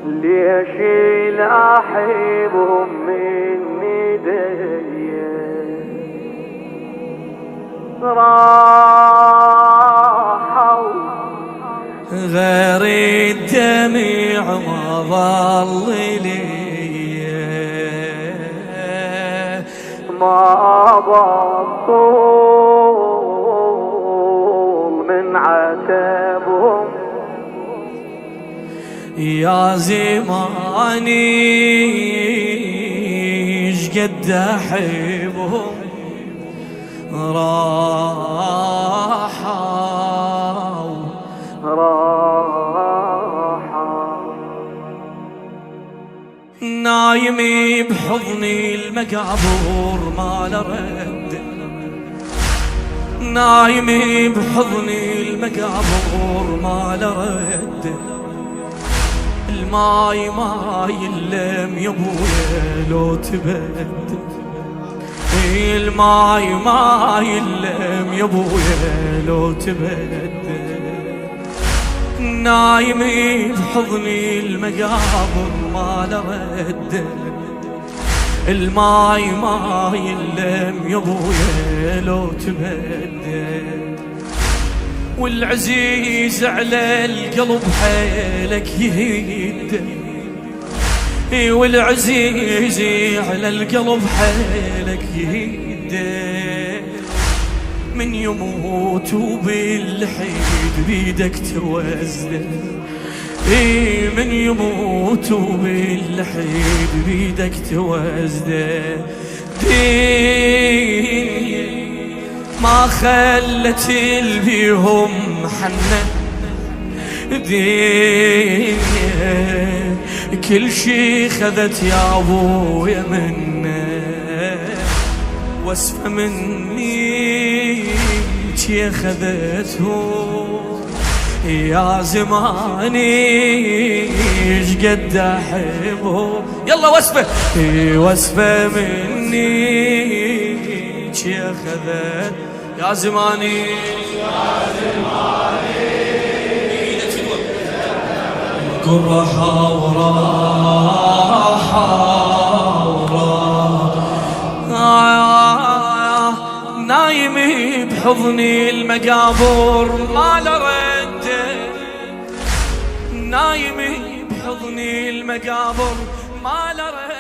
ليش لاحبهم من ايدي راحوا غير الدمع ما ظل لي ما بطول من عتبهم يا زماني شقد احبهم راحوا نايمي بحضني المقابر ما لرد نايمي بحضني المقابر ما لرد الماي ما يلم يا ابويا لو تبد الماي ما يلم يا ابويا لو تبد نايمي بحضني المقابر ما لرد الماي ما يلم يا ابويا لو تبد والعزيز على القلب حيلك يهد والعزيز على القلب حيلك يهد من يموت وبالحيد بيدك توزده من يموت وبالحيد بيدك توزده ما خلت البيهم حنة دنيا كل شي خذت يا ابويا منه واسفة مني شي خذته يا زماني شقد احبه يلا واسفة واسفة مني شي خذت يا زماني يا زماني قرحة وراحة نايمي بحضني المقابر ما لرد نايمي بحضني المقابر ما لرد